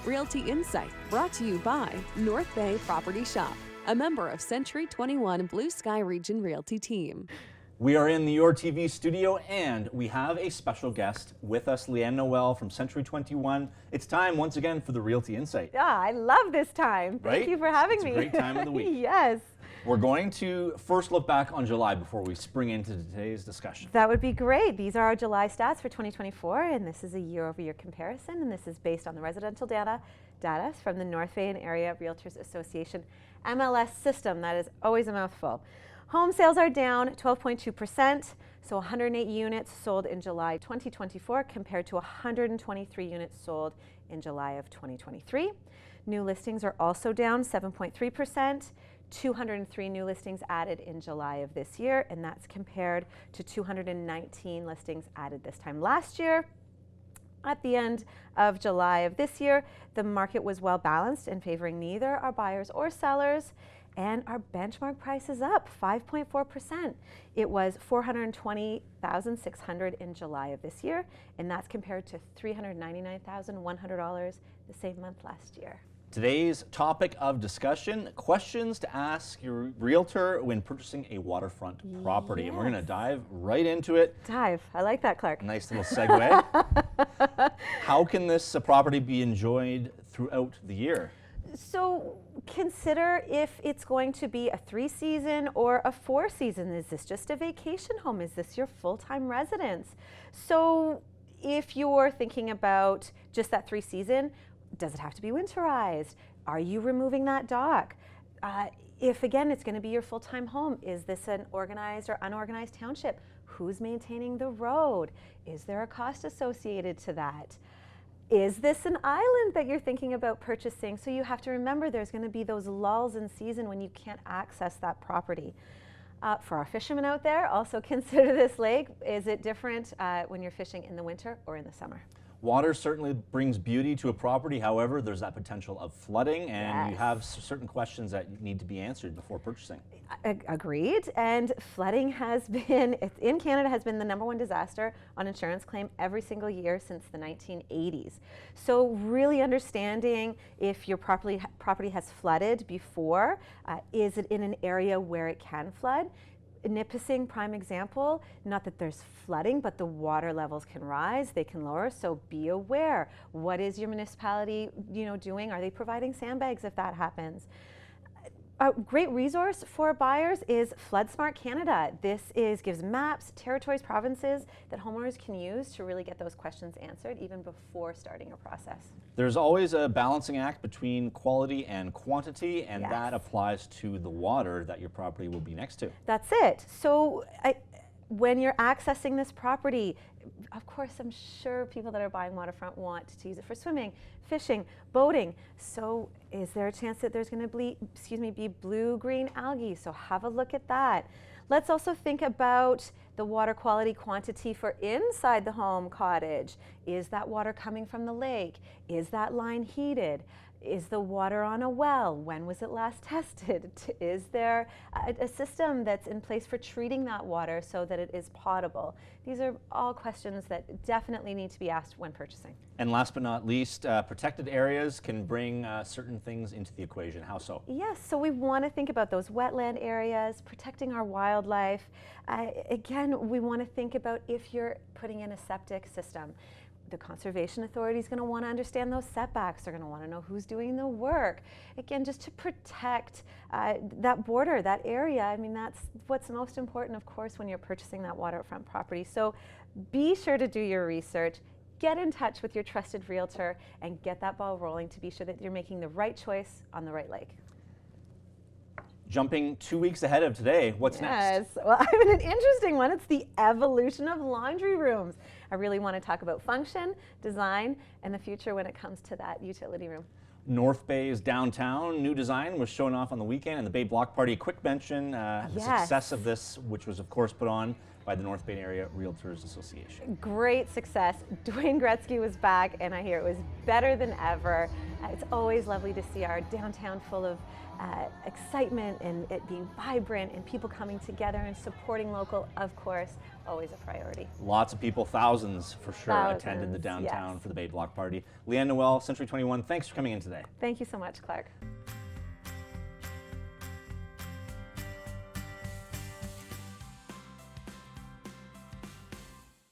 Realty Insight, brought to you by North Bay Property Shop, a member of Century 21 Blue Sky Region Realty Team. We are in the Your TV studio and we have a special guest with us, Leeann Noel from Century 21. It's time once again for the Realty Insight. Yeah, I love this time. Thank you for having me. It's a great time of the week. Yes. We're going to first look back on July before we spring into today's discussion. That would be great. These are our July stats for 2024, and this is a year-over-year comparison, and this is based on the residential data from the North Bay and Area Realtors Association MLS system. That is always a mouthful. Home sales are down 12.2%, so 108 units sold in July 2024 compared to 123 units sold in July of 2023. New listings are also down 7.3%. 203 new listings added in July of this year, and that's compared to 219 listings added this time last year. At the end of July of this year, the market was well balanced and favoring neither our buyers or sellers, and our benchmark price is up 5.4%. It was $420,600 in July of this year, and that's compared to $399,100 the same month last year. Today's topic of discussion, questions to ask your realtor when purchasing a waterfront property. Yes. And we're going to dive right into it. Dive. I like that, Clarke. Nice little segue. How can this property be enjoyed throughout the year? So consider if it's going to be a 3-season or a 4-season. Is this just a vacation home? Is this your full-time residence? So if you're thinking about just that 3-season, does it have to be winterized? Are you removing that dock? If again, it's going to be your full-time home, is this an organized or unorganized township? Who's maintaining the road? Is there a cost associated to that? Is this an island that you're thinking about purchasing? So you have to remember there's going to be those lulls in season when you can't access that property. For our fishermen out there, also consider this lake. Is it different when you're fishing in the winter or in the summer? Water certainly brings beauty to a property. However, there's that potential of flooding, and Yes. you have certain questions that need to be answered before purchasing. Agreed. And flooding has been, in Canada, has been the #1 disaster on insurance claim every single year since the 1980s. So really understanding if your property has flooded before, is it in an area where it can flood? Nipissing, prime example, not that there's flooding, but the water levels can rise, they can lower, so be aware. What is your municipality, doing? Are they providing sandbags if that happens? A great resource for buyers is Flood Smart Canada. This gives maps, territories, provinces that homeowners can use to really get those questions answered even before starting a process. There's always a balancing act between quality and quantity, and Yes. that applies to the water that your property will be next to. That's it. So when you're accessing this property, of course, I'm sure people that are buying waterfront want to use it for swimming, fishing, boating. So is there a chance that there's going to be blue-green algae? So have a look at that. Let's also think about the water quality quantity for inside the home cottage. Is that water coming from the lake? Is that line heated? Is the water on a well? When was it last tested? Is there a system that's in place for treating that water so that it is potable? These are all questions that definitely need to be asked when purchasing. And last but not least, protected areas can bring certain things into the equation. How so? Yes, so we want to think about those wetland areas, protecting our wildlife. Again, we want to think about if you're putting in a septic system. The Conservation Authority is going to want to understand those setbacks. They're going to want to know who's doing the work. Again, just to protect that border, that area. I mean, that's what's most important, of course, when you're purchasing that waterfront property. So be sure to do your research. Get in touch with your trusted realtor and get that ball rolling to be sure that you're making the right choice on the right lake. Jumping 2 weeks ahead of today, what's next? Yes, well, I have an interesting one. It's the evolution of laundry rooms. I really want to talk about function, design, and the future when it comes to that utility room. North Bay's downtown new design was shown off on the weekend, and the Bay Block Party. A quick mention, the Yes. success of this, which was of course put on by the North Bay Area Realtors Association. Great success. Dwayne Gretzky was back, and I hear it was better than ever. It's always lovely to see our downtown full of excitement and it being vibrant and people coming together and supporting local, of course, always a priority. Lots of people, thousands for sure, attended the downtown for the Bay Block Party. Leeann Noel, Century 21, thanks for coming in today. Thank you so much, Clarke.